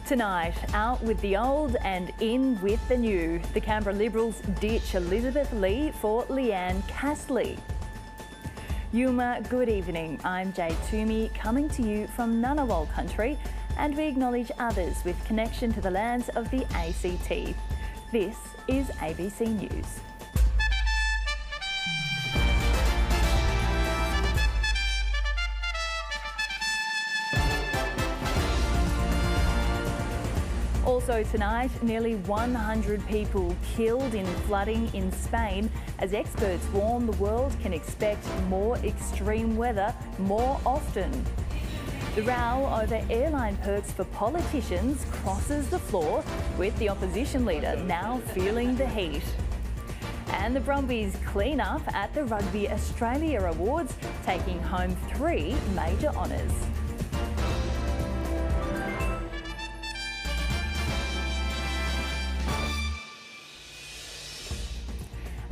Tonight, out with the old and in with the new. The Canberra Liberals ditch Elizabeth Lee for Leanne Castley. Yuma, good evening. I'm Jade Toomey, coming to you from Ngunnawal country, and we acknowledge others with connection to the lands of the ACT. This is ABC News. Also tonight, nearly 100 people killed in flooding in Spain as experts warn the world can expect more extreme weather more often. The row over airline perks for politicians crosses the floor, with the opposition leader now feeling the heat. And the Brumbies clean up at the Rugby Australia Awards, taking home 3 major honours.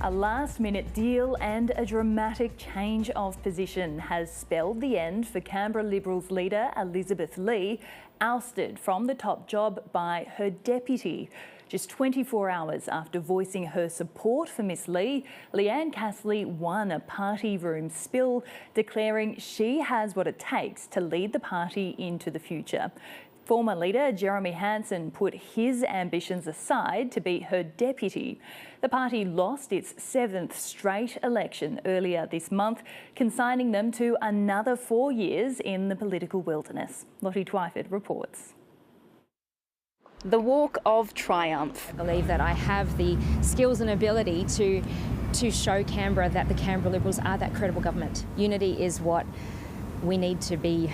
A last-minute deal and a dramatic change of position has spelled the end for Canberra Liberals leader Elizabeth Lee, ousted from the top job by her deputy. Just 24 hours after voicing her support for Miss Lee, Leanne Castley won a party room spill, declaring she has what it takes to lead the party into the future. Former leader Jeremy Hanson put his ambitions aside to be her deputy. The party lost its 7th straight election earlier this month, consigning them to another 4 years in the political wilderness. Lottie Twyford reports. The walk of triumph. I believe that I have the skills and ability to show Canberra that the Canberra Liberals are that credible government. Unity is what we need to be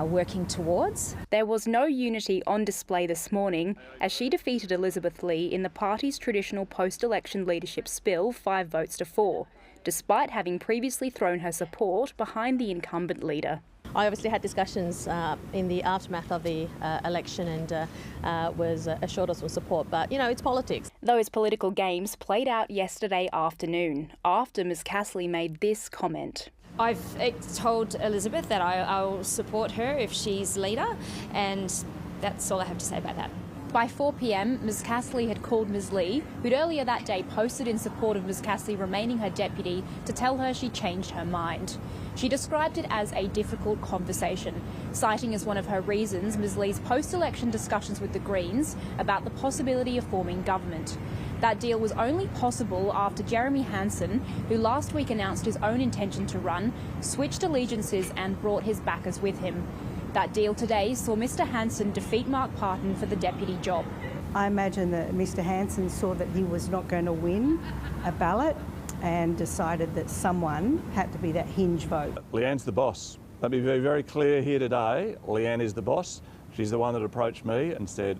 working towards. There was no unity on display this morning as she defeated Elizabeth Lee in the party's traditional post-election leadership spill 5 votes to 4, despite having previously thrown her support behind the incumbent leader. I obviously had discussions in the aftermath of the election and was assured of some support, but you know, it's politics. Those political games played out yesterday afternoon after Ms Castley made this comment. I've told Elizabeth that I'll support her if she's leader, and that's all I have to say about that. By 4 p.m, Ms Castley had called Ms Lee, who'd earlier that day posted in support of Ms Castley remaining her deputy, to tell her she changed her mind. She described it as a difficult conversation, citing as one of her reasons Ms Lee's post-election discussions with the Greens about the possibility of forming government. That deal was only possible after Jeremy Hanson, who last week announced his own intention to run, switched allegiances and brought his backers with him. That deal today saw Mr Hanson defeat Mark Parton for the deputy job. I imagine that Mr Hanson saw that he was not going to win a ballot and decided that someone had to be that hinge vote. Leanne's the boss. Let me be very clear here today. Leanne is the boss. She's the one that approached me and said,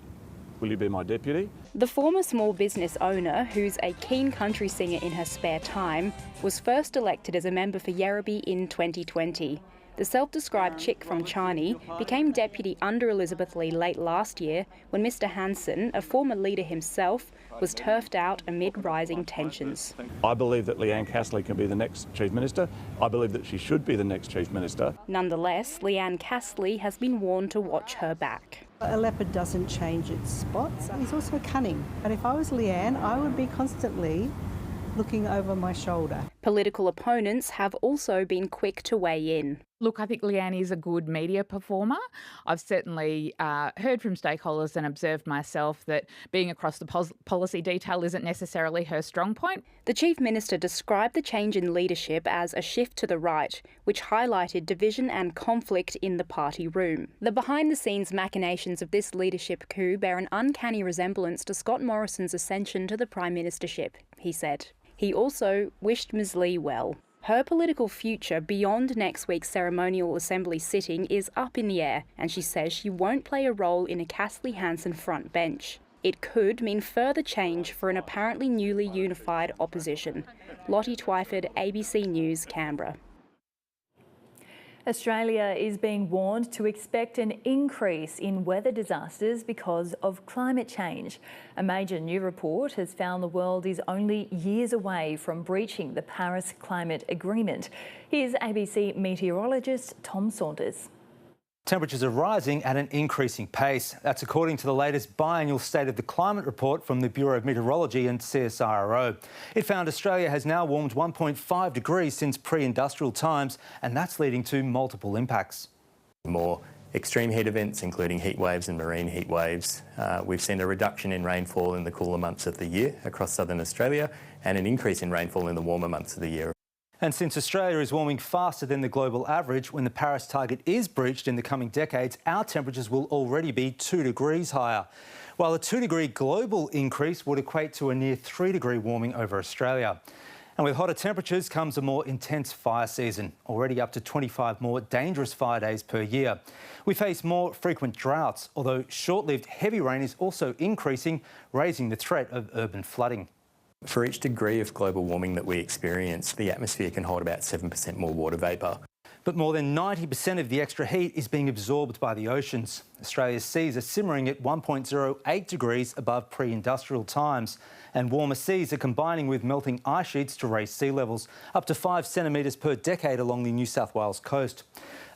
"Will you be my deputy?" The former small business owner, who's a keen country singer in her spare time, was first elected as a member for Werribee in 2020. The self-described chick from China became deputy under Elizabeth Lee late last year when Mr Hanson, a former leader himself, was turfed out amid rising tensions. I believe that Leanne Castley can be the next Chief Minister. I believe that she should be the next Chief Minister. Nonetheless, Leanne Castley has been warned to watch her back. A leopard doesn't change its spots. He's also cunning. And if I was Leanne, I would be constantly looking over my shoulder. Political opponents have also been quick to weigh in. Look, I think Leanne is a good media performer. I've certainly heard from stakeholders and observed myself that being across the policy detail isn't necessarily her strong point. The Chief Minister described the change in leadership as a shift to the right, which highlighted division and conflict in the party room. The behind-the-scenes machinations of this leadership coup bear an uncanny resemblance to Scott Morrison's ascension to the Prime Ministership, he said. He also wished Ms Lee well. Her political future beyond next week's ceremonial assembly sitting is up in the air, and she says she won't play a role in a Castley-Hanson front bench. It could mean further change for an apparently newly unified opposition. Lottie Twyford, ABC News, Canberra. Australia is being warned to expect an increase in weather disasters because of climate change. A major new report has found the world is only years away from breaching the Paris Climate Agreement. Here's ABC meteorologist Tom Saunders. Temperatures are rising at an increasing pace. That's according to the latest biannual State of the Climate report from the Bureau of Meteorology and CSIRO. It found Australia has now warmed 1.5 degrees since pre-industrial times, and that's leading to multiple impacts. More extreme heat events, including heat waves and marine heat waves. We've seen a reduction in rainfall in the cooler months of the year across southern Australia and an increase in rainfall in the warmer months of the year. And since Australia is warming faster than the global average, when the Paris target is breached in the coming decades, our temperatures will already be 2 degrees higher. While a 2-degree global increase would equate to a near 3-degree warming over Australia. And with hotter temperatures comes a more intense fire season, already up to 25 more dangerous fire days per year. We face more frequent droughts, although short-lived heavy rain is also increasing, raising the threat of urban flooding. For each degree of global warming that we experience, the atmosphere can hold about 7% more water vapour. But more than 90% of the extra heat is being absorbed by the oceans. Australia's seas are simmering at 1.08 degrees above pre-industrial times, and warmer seas are combining with melting ice sheets to raise sea levels up to 5 centimetres per decade along the New South Wales coast.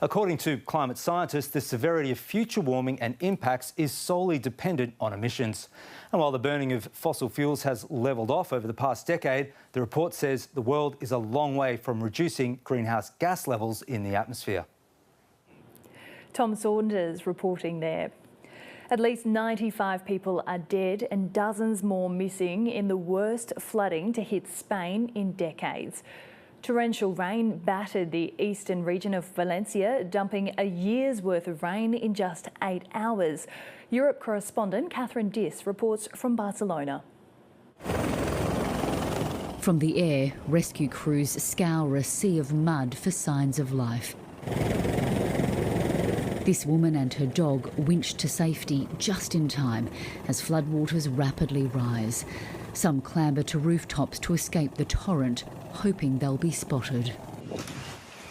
According to climate scientists, the severity of future warming and impacts is solely dependent on emissions. And while the burning of fossil fuels has levelled off over the past decade, the report says the world is a long way from reducing greenhouse gas levels in the atmosphere. Tom Saunders reporting there. At least 95 people are dead and dozens more missing in the worst flooding to hit Spain in decades. Torrential rain battered the eastern region of Valencia, dumping a year's worth of rain in just 8 hours. Europe correspondent Catherine Diss reports from Barcelona. From the air, rescue crews scour a sea of mud for signs of life. This woman and her dog winched to safety just in time as floodwaters rapidly rise. Some clamber to rooftops to escape the torrent, hoping they'll be spotted.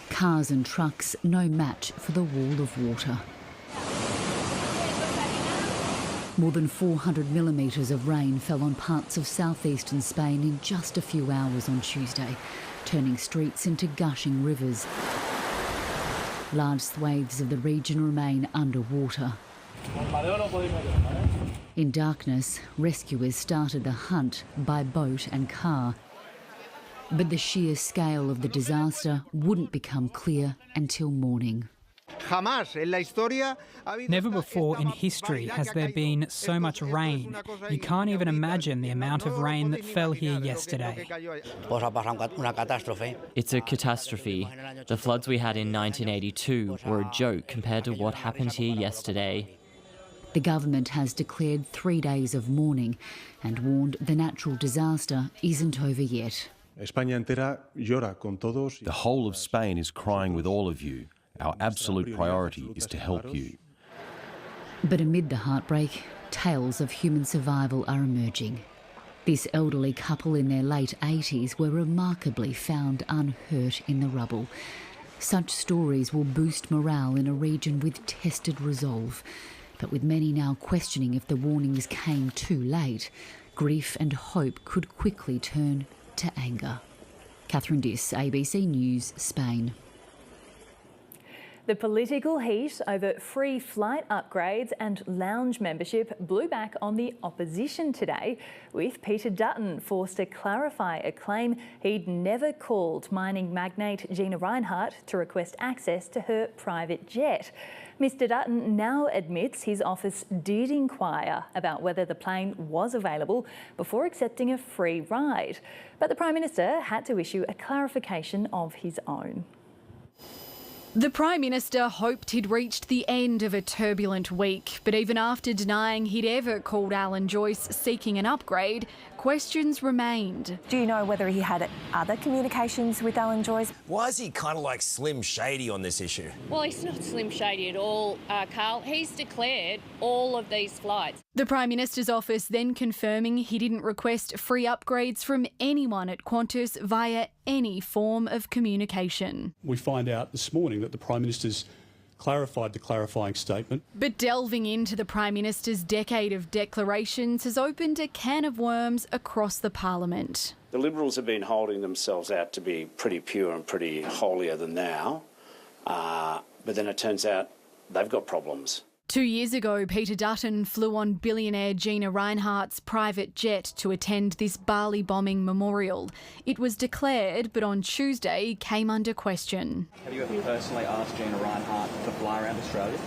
Cars and trucks no match for the wall of water. More than 400 millimetres of rain fell on parts of southeastern Spain in just a few hours on Tuesday, turning streets into gushing rivers. Large swathes of the region remain underwater. In darkness, rescuers started the hunt by boat and car. But the sheer scale of the disaster wouldn't become clear until morning. Never before in history has there been so much rain. You can't even imagine the amount of rain that fell here yesterday. It's a catastrophe. The floods we had in 1982 were a joke compared to what happened here yesterday. The government has declared 3 days of mourning and warned the natural disaster isn't over yet. The whole of Spain is crying with all of you. Our absolute priority is to help you. But amid the heartbreak, tales of human survival are emerging. This elderly couple in their late 80s were remarkably found unhurt in the rubble. Such stories will boost morale in a region with tested resolve. But with many now questioning if the warnings came too late, grief and hope could quickly turn to anger. Catherine Diss, ABC News, Spain. The political heat over free flight upgrades and lounge membership blew back on the opposition today, with Peter Dutton forced to clarify a claim he'd never called mining magnate Gina Rinehart to request access to her private jet. Mr Dutton now admits his office did inquire about whether the plane was available before accepting a free ride, but the Prime Minister had to issue a clarification of his own. The Prime Minister hoped he'd reached the end of a turbulent week, but even after denying he'd ever called Alan Joyce seeking an upgrade, questions remained. Do you know whether he had other communications with Alan Joyce? Why is he kind of like Slim Shady on this issue? Well, he's not Slim Shady at all, Carl. He's declared all of these flights. The Prime Minister's office then confirming he didn't request free upgrades from anyone at Qantas via any form of communication. We find out this morning that the Prime Minister's clarified the clarifying statement. But delving into the Prime Minister's decade of declarations has opened a can of worms across the Parliament. The Liberals have been holding themselves out to be pretty pure and pretty holier than thou, but then it turns out they've got problems. 2 years ago, Peter Dutton flew on billionaire Gina Rinehart's private jet to attend this Bali bombing memorial. It was declared, but on Tuesday came under question. Have you ever personally asked Gina Rinehart to fly around Australia?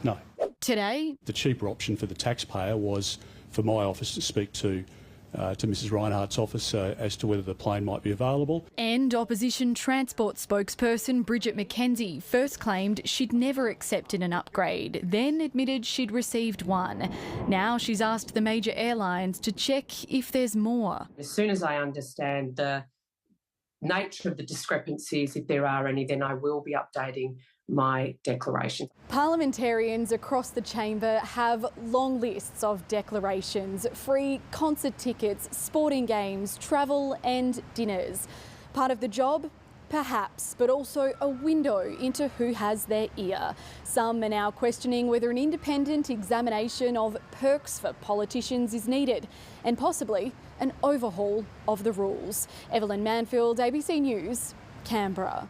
No. Today, the cheaper option for the taxpayer was for my office to speak to Mrs Rinehart's office as to whether the plane might be available. And opposition transport spokesperson Bridget McKenzie first claimed she'd never accepted an upgrade, then admitted she'd received one. Now she's asked the major airlines to check if there's more. As soon as I understand the nature of the discrepancies, if there are any, then I will be updating my declaration. Parliamentarians across the chamber have long lists of declarations: free concert tickets, sporting games, travel and dinners. Part of the job? Perhaps, but also a window into who has their ear. Some are now questioning whether an independent examination of perks for politicians is needed, and possibly an overhaul of the rules. Evelyn Manfield, ABC News, Canberra.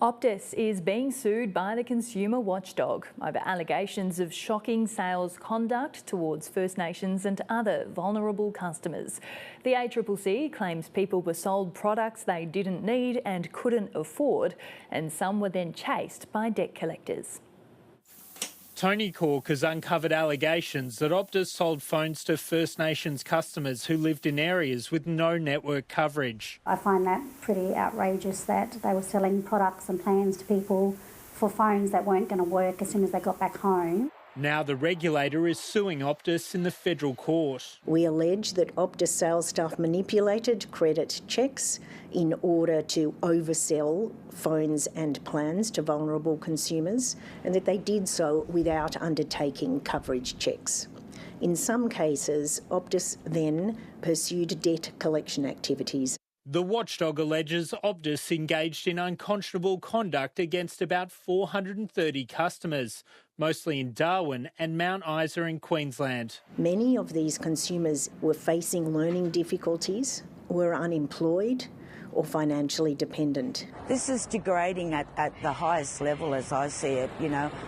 Optus is being sued by the consumer watchdog over allegations of shocking sales conduct towards First Nations and other vulnerable customers. The ACCC claims people were sold products they didn't need and couldn't afford, and some were then chased by debt collectors. Tony Cork has uncovered allegations that Optus sold phones to First Nations customers who lived in areas with no network coverage. I find that pretty outrageous that they were selling products and plans to people for phones that weren't going to work as soon as they got back home. Now the regulator is suing Optus in the federal court. We allege that Optus sales staff manipulated credit checks in order to oversell phones and plans to vulnerable consumers, and that they did so without undertaking coverage checks. In some cases, Optus then pursued debt collection activities. The watchdog alleges Optus engaged in unconscionable conduct against about 430 customers, mostly in Darwin and Mount Isa in Queensland. Many of these consumers were facing learning difficulties, were unemployed or financially dependent. This is degrading at the highest level, as I see it,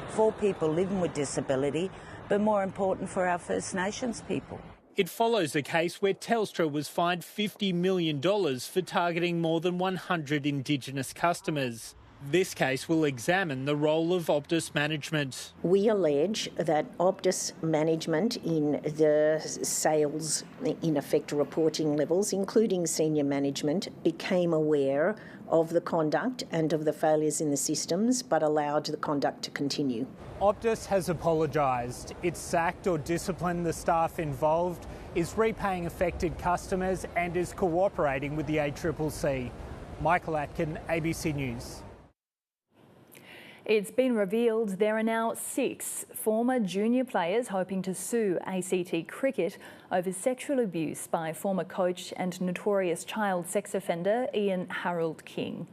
for people living with disability, but more important for our First Nations people. It follows a case where Telstra was fined $50 million for targeting more than 100 Indigenous customers. This case will examine the role of Optus management. We allege that Optus management in the sales, in effect, reporting levels, including senior management, became aware of the conduct and of the failures in the systems, but allowed the conduct to continue. Optus has apologised. It's sacked or disciplined the staff involved, is repaying affected customers and is cooperating with the ACCC. Michael Atkin, ABC News. It's been revealed there are now 6 former junior players hoping to sue ACT Cricket over sexual abuse by former coach and notorious child sex offender Ian Harold King.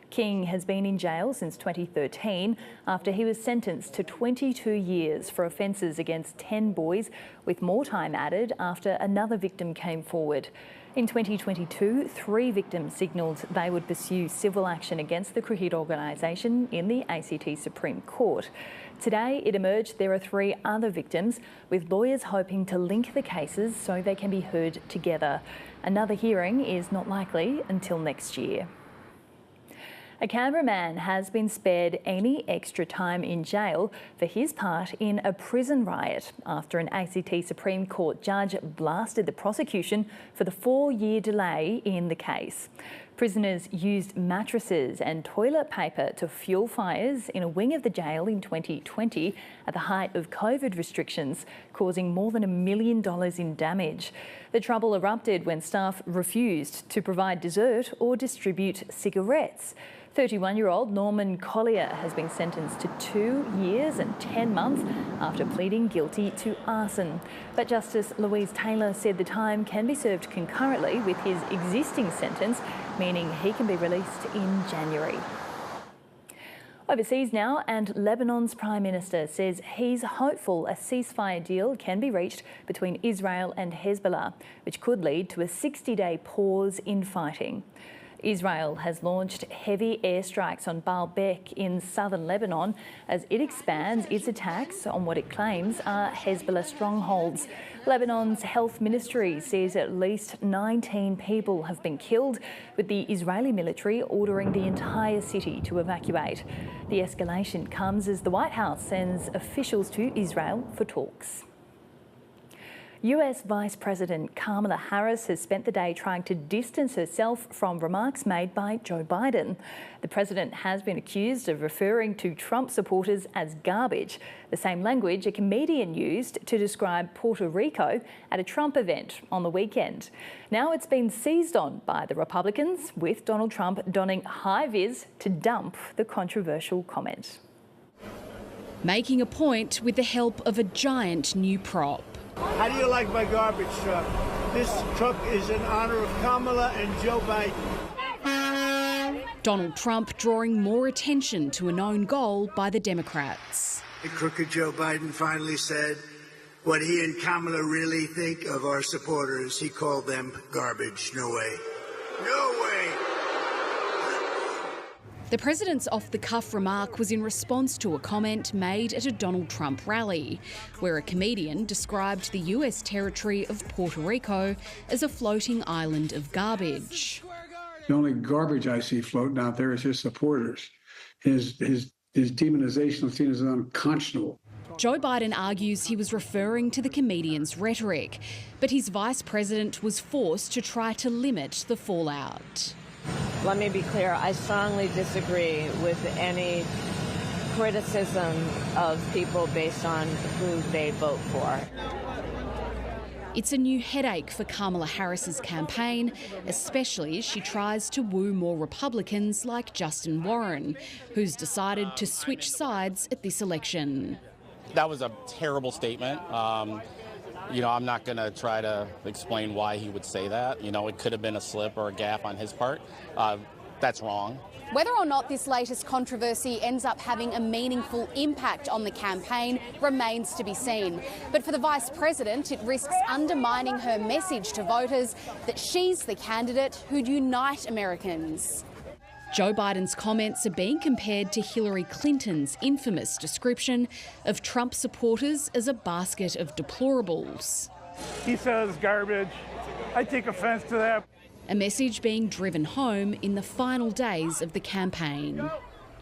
King has been in jail since 2013 after he was sentenced to 22 years for offences against 10 boys, with more time added after another victim came forward. In 2022, 3 victims signalled they would pursue civil action against the cricket organisation in the ACT Supreme Court. Today, it emerged there are 3 other victims, with lawyers hoping to link the cases so they can be heard together. Another hearing is not likely until next year. A Canberra man has been spared any extra time in jail for his part in a prison riot after an ACT Supreme Court judge blasted the prosecution for the 4-year delay in the case. Prisoners used mattresses and toilet paper to fuel fires in a wing of the jail in 2020 at the height of COVID restrictions, causing more than $1 million in damage. The trouble erupted when staff refused to provide dessert or distribute cigarettes. 31-year-old Norman Collier has been sentenced to 2 years and 10 months after pleading guilty to arson. But Justice Louise Taylor said the time can be served concurrently with his existing sentence, meaning he can be released in January. Overseas now, and Lebanon's Prime Minister says he's hopeful a ceasefire deal can be reached between Israel and Hezbollah, which could lead to a 60-day pause in fighting. Israel has launched heavy airstrikes on Baalbek in southern Lebanon as it expands its attacks on what it claims are Hezbollah strongholds. Lebanon's health ministry says at least 19 people have been killed, with the Israeli military ordering the entire city to evacuate. The escalation comes as the White House sends officials to Israel for talks. US Vice President Kamala Harris has spent the day trying to distance herself from remarks made by Joe Biden. The president has been accused of referring to Trump supporters as garbage, the same language a comedian used to describe Puerto Rico at a Trump event on the weekend. Now it's been seized on by the Republicans, with Donald Trump donning high-vis to dump the controversial comment. Making a point with the help of a giant new prop. How do you like my garbage truck? This truck is in honour of Kamala and Joe Biden. Donald Trump drawing more attention to a known goal by the Democrats. The crooked Joe Biden finally said what he and Kamala really think of our supporters. He called them garbage. No way. No way. The president's off-the-cuff remark was in response to a comment made at a Donald Trump rally, where a comedian described the US territory of Puerto Rico as a floating island of garbage. The only garbage I see floating out there is his supporters. His demonization is seen as unconscionable. Joe Biden argues he was referring to the comedian's rhetoric, but his vice president was forced to try to limit the fallout. Let me be clear, I strongly disagree with any criticism of people based on who they vote for. It's a new headache for Kamala Harris's campaign, especially as she tries to woo more Republicans like Justin Warren, who's decided to switch sides at this election. That was a terrible statement. I'm not going to try to explain why he would say that. It could have been a slip or a gaffe on his part. That's wrong. Whether or not this latest controversy ends up having a meaningful impact on the campaign remains to be seen. But for the Vice President, it risks undermining her message to voters that she's the candidate who'd unite Americans. Joe Biden's comments are being compared to Hillary Clinton's infamous description of Trump supporters as a basket of deplorables. He says garbage. I take offence to that. A message being driven home in the final days of the campaign.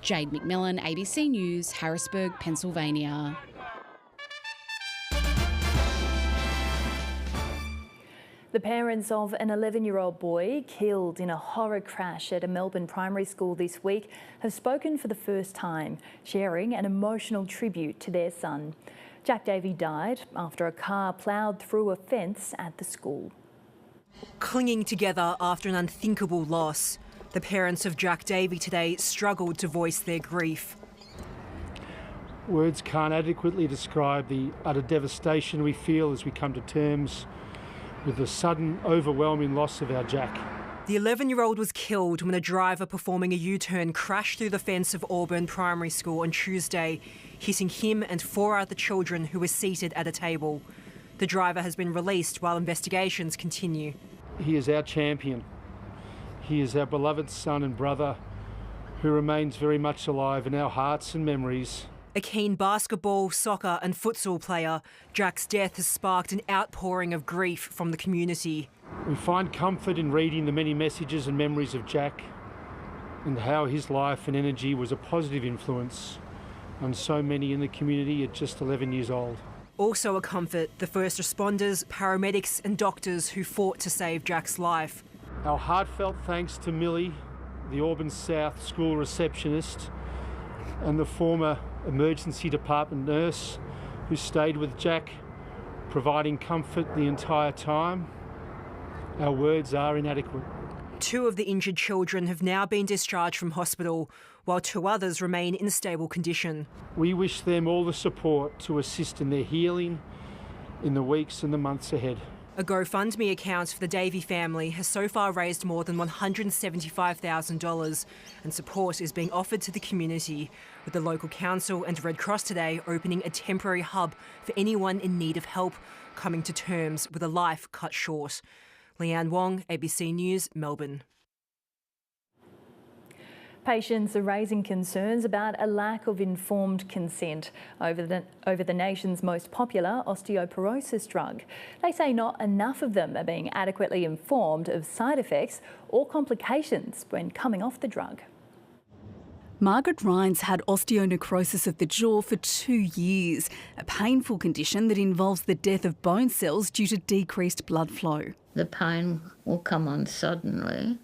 Jade McMillan, ABC News, Harrisburg, Pennsylvania. The parents of an 11-year-old boy killed in a horror crash at a Melbourne primary school this week have spoken for the first time, sharing an emotional tribute to their son. Jack Daveys died after a car ploughed through a fence at the school. Clinging together after an unthinkable loss, the parents of Jack Daveys today struggled to voice their grief. Words can't adequately describe the utter devastation we feel as we come to terms with the sudden, overwhelming loss of our Jack. The 11-year-old was killed when a driver performing a U-turn crashed through the fence of Auburn Primary School on Tuesday, hitting him and 4 other children who were seated at a table. The driver has been released while investigations continue. He is our champion. He is our beloved son and brother who remains very much alive in our hearts and memories. A keen basketball, soccer and futsal player, Jack's death has sparked an outpouring of grief from the community. We find comfort in reading the many messages and memories of Jack and how his life and energy was a positive influence on so many in the community at just 11 years old. Also a comfort, the first responders, paramedics and doctors who fought to save Jack's life. Our heartfelt thanks to Millie, the Auburn South school receptionist, and the former emergency department nurse who stayed with Jack, providing comfort the entire time. Our words are inadequate. 2 of the injured children have now been discharged from hospital, while 2 others remain in stable condition. We wish them all the support to assist in their healing in the weeks and the months ahead. A GoFundMe account for the Daveys family has so far raised more than $175,000, and support is being offered to the community, with the local council and Red Cross today opening a temporary hub for anyone in need of help coming to terms with a life cut short. Leanne Wong, ABC News, Melbourne. Patients are raising concerns about a lack of informed consent over the nation's most popular osteoporosis drug. They say not enough of them are being adequately informed of side effects or complications when coming off the drug. Margaret Rhines had osteonecrosis of the jaw for 2 years, a painful condition that involves the death of bone cells due to decreased blood flow. The pain will come on suddenly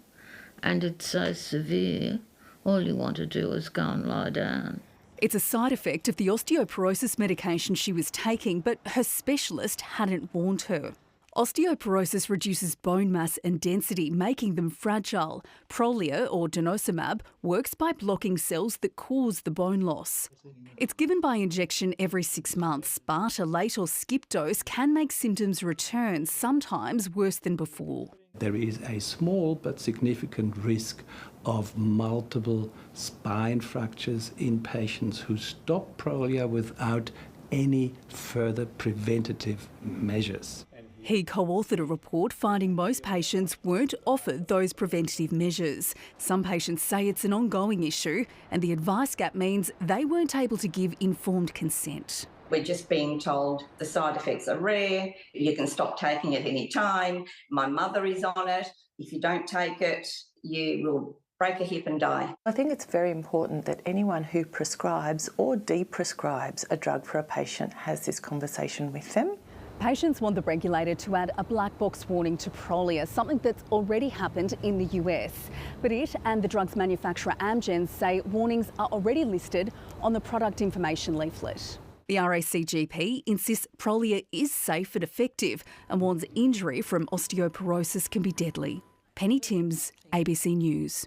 and it's so severe, all you want to do is go and lie down. It's a side effect of the osteoporosis medication she was taking, but her specialist hadn't warned her. Osteoporosis reduces bone mass and density, making them fragile. Prolia, or denosumab, works by blocking cells that cause the bone loss. It's given by injection every 6 months, but a late or skip dose can make symptoms return, sometimes worse than before. There is a small but significant risk of multiple spine fractures in patients who stop Prolia without any further preventative measures. He co-authored a report finding most patients weren't offered those preventative measures. Some patients say it's an ongoing issue, and the advice gap means they weren't able to give informed consent. We're just being told the side effects are rare, you can stop taking it any time, my mother is on it, if you don't take it, you will break a hip and die. I think it's very important that anyone who prescribes or de-prescribes a drug for a patient has this conversation with them. Patients want the regulator to add a black box warning to Prolia, something that's already happened in the US. But it and the drug's manufacturer Amgen say warnings are already listed on the product information leaflet. The RACGP insists Prolia is safe and effective and warns injury from osteoporosis can be deadly. Penny Timms, ABC News.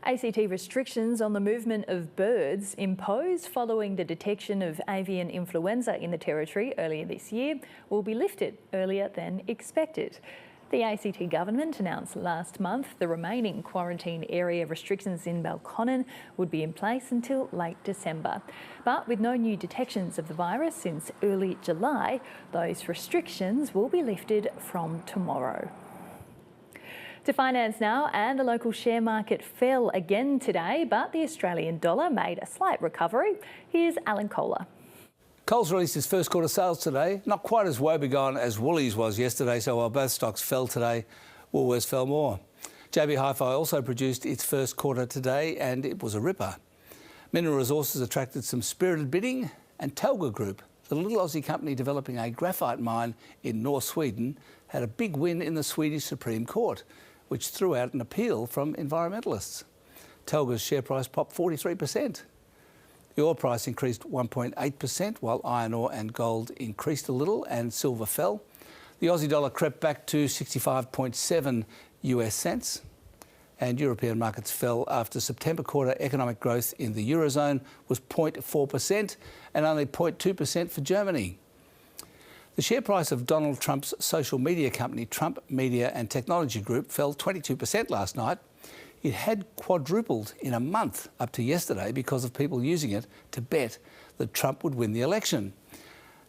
ACT restrictions on the movement of birds imposed following the detection of avian influenza in the Territory earlier this year will be lifted earlier than expected. The ACT government announced last month the remaining quarantine area restrictions in Belconnen would be in place until late December. But with no new detections of the virus since early July, those restrictions will be lifted from tomorrow. To finance now, and the local share market fell again today, but the Australian dollar made a slight recovery. Here's Alan Kohler. Coles released its first quarter sales today, not quite as woebegone as Woolies was yesterday, so while both stocks fell today, Woolworths fell more. JB Hi-Fi also produced its first quarter today, and it was a ripper. Mineral Resources attracted some spirited bidding, and Telga Group, the little Aussie company developing a graphite mine in North Sweden, had a big win in the Swedish Supreme Court, which threw out an appeal from environmentalists. Telga's share price popped 43%. The oil price increased 1.8%, while iron ore and gold increased a little and silver fell. The Aussie dollar crept back to 65.7 US cents. And European markets fell after September quarter economic growth in the Eurozone was 0.4% and only 0.2% for Germany. The share price of Donald Trump's social media company, Trump Media and Technology Group, fell 22% last night. It had quadrupled in a month up to yesterday because of people using it to bet that Trump would win the election.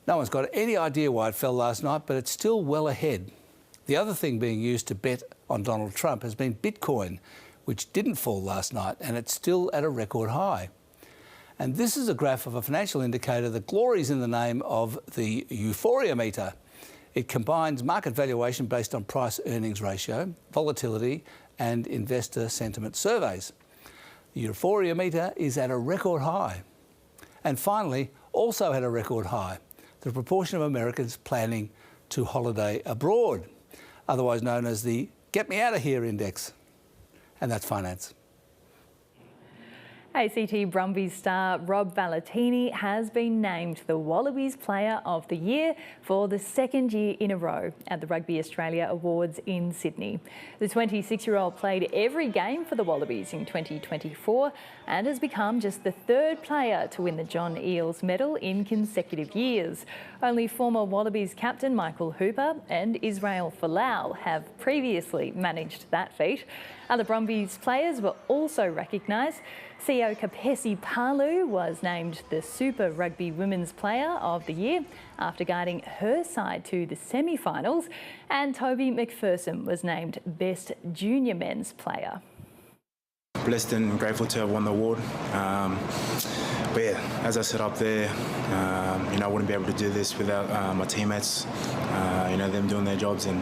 No one's got any idea why it fell last night, but it's still well ahead. The other thing being used to bet on Donald Trump has been Bitcoin, which didn't fall last night, and it's still at a record high. And this is a graph of a financial indicator that glories in the name of the euphoria meter. It combines market valuation based on price-earnings ratio, volatility and investor sentiment surveys. The euphoria meter is at a record high. And finally, also at a record high, the proportion of Americans planning to holiday abroad, otherwise known as the Get Me Out of Here index. And that's finance. ACT Brumbies star Rob Valentini has been named the Wallabies Player of the Year for the second year in a row at the Rugby Australia Awards in Sydney. The 26-year-old played every game for the Wallabies in 2024 and has become just the third player to win the John Eales medal in consecutive years. Only former Wallabies captain Michael Hooper and Israel Folau have previously managed that feat. Other Brumbies players were also recognised. Sio Kapesi Palu was named the Super Rugby Women's Player of the Year after guiding her side to the semi-finals, and Toby McPherson was named Best Junior Men's Player. blessed and grateful to have won the award. But yeah, as I said up there, I wouldn't be able to do this without my teammates, them doing their jobs, and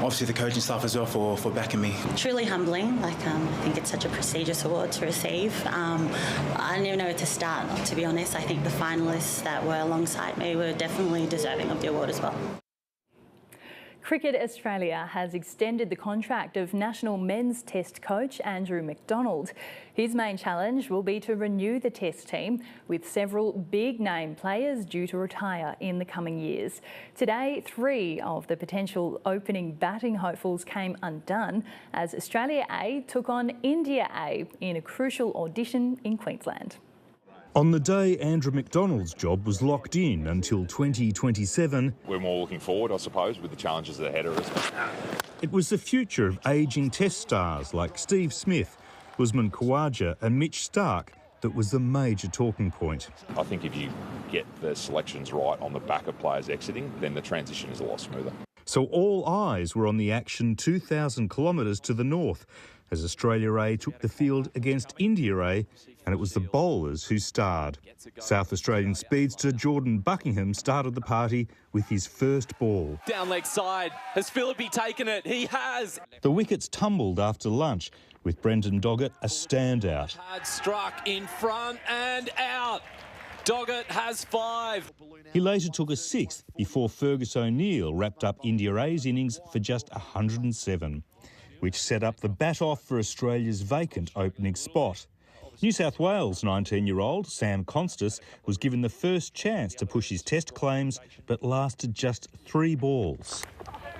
obviously the coaching staff as well for backing me. Truly humbling. I think it's such a prestigious award to receive. I didn't even know where to start, to be honest. I think the finalists that were alongside me were definitely deserving of the award as well. Cricket Australia has extended the contract of national men's test coach Andrew McDonald. His main challenge will be to renew the test team, with several big-name players due to retire in the coming years. Today, 3 of the potential opening batting hopefuls came undone as Australia A took on India A in a crucial audition in Queensland. On the day Andrew McDonald's job was locked in until 2027... We're more looking forward, I suppose, with the challenges ahead of us. It was the future of ageing test stars like Steve Smith, Usman Khawaja and Mitch Starc that was the major talking point. I think if you get the selections right on the back of players exiting, then the transition is a lot smoother. So all eyes were on the action 2,000 kilometres to the north as Australia A took the field against India A, and it was the bowlers who starred. South Australian speedster Jordan Buckingham started the party with his first ball. Down leg side. Has Philippe taken it? He has. The wickets tumbled after lunch, with Brendan Doggett a standout. Hard struck in front and out. Doggett has 5. He later took a 6th before Fergus O'Neill wrapped up India A's innings for just 107, which set up the bat-off for Australia's vacant opening spot. New South Wales 19-year-old Sam Constas was given the first chance to push his test claims, but lasted just 3 balls.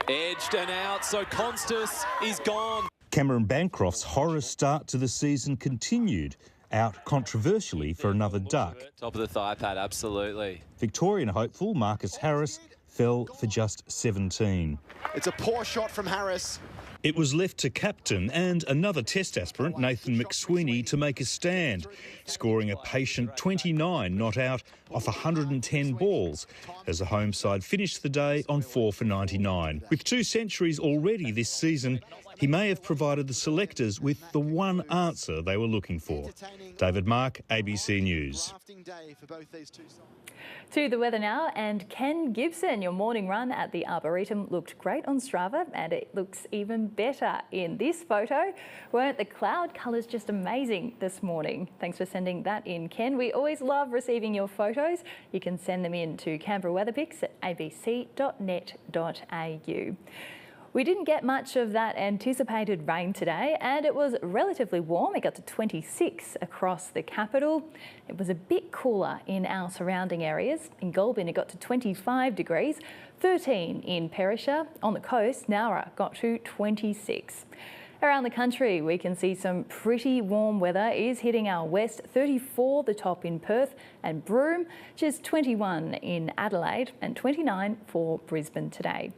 Edged and out, so Constas is gone. Cameron Bancroft's horror start to the season continued, out controversially for another duck. Top of the thigh pad, absolutely. Victorian hopeful Marcus Harris fell for just 17. It's a poor shot from Harris. It was left to captain and another test aspirant, Nathan McSweeney, to make a stand, scoring a patient 29 not out off 110 balls as the home side finished the day on 4 for 99. With 2 centuries already this season, he may have provided the selectors with the one answer they were looking for. David Mark, ABC News. To the weather now, and Ken Gibson, your morning run at the Arboretum looked great on Strava, and it looks even better in this photo. Weren't the cloud colours just amazing this morning? Thanks for sending that in, Ken. We always love receiving your photos. You can send them in to Canberra Weatherpics at abc.net.au. We didn't get much of that anticipated rain today, and it was relatively warm. It got to 26 across the capital. It was a bit cooler in our surrounding areas. In Goulburn, it got to 25 degrees, 13 in Perisher. On the coast, Nowra got to 26. Around the country, we can see some pretty warm weather is hitting our west. 34 the top in Perth and Broome, just 21 in Adelaide and 29 for Brisbane today.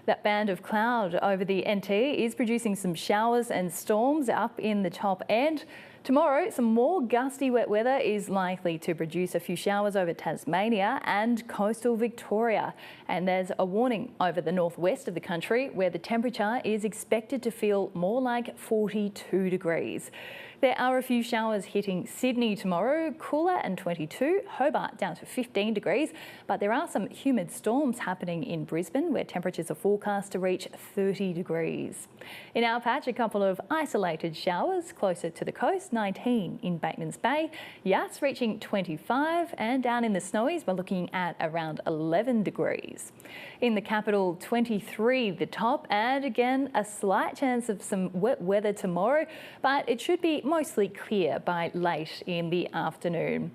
That band of cloud over the NT is producing some showers and storms up in the top end. Tomorrow, some more gusty wet weather is likely to produce a few showers over Tasmania and coastal Victoria. And there's a warning over the northwest of the country where the temperature is expected to feel more like 42 degrees. There are a few showers hitting Sydney tomorrow, cooler and 22, Hobart down to 15 degrees, but there are some humid storms happening in Brisbane where temperatures are forecast to reach 30 degrees. In our patch, a couple of isolated showers closer to the coast, 19 in Batemans Bay, Yass reaching 25, and down in the Snowies we're looking at around 11 degrees. In the capital, 23 the top, and again a slight chance of some wet weather tomorrow, but it should be mostly clear by late in the afternoon.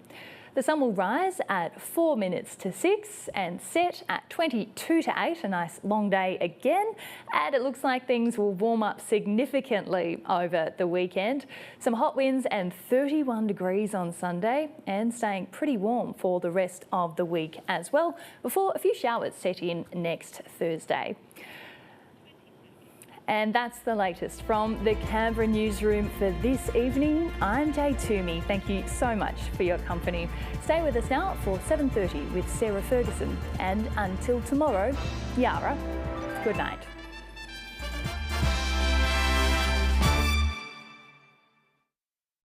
The sun will rise at 4 minutes to 6 and set at 22 to 8, a nice long day again, and it looks like things will warm up significantly over the weekend. Some hot winds and 31 degrees on Sunday, and staying pretty warm for the rest of the week as well, before a few showers set in next Thursday. And that's the latest from the Canberra newsroom for this evening. I'm Jade Toomey. Thank you so much for your company. Stay with us now for 7:30 with Sarah Ferguson. And until tomorrow, Yara, good night.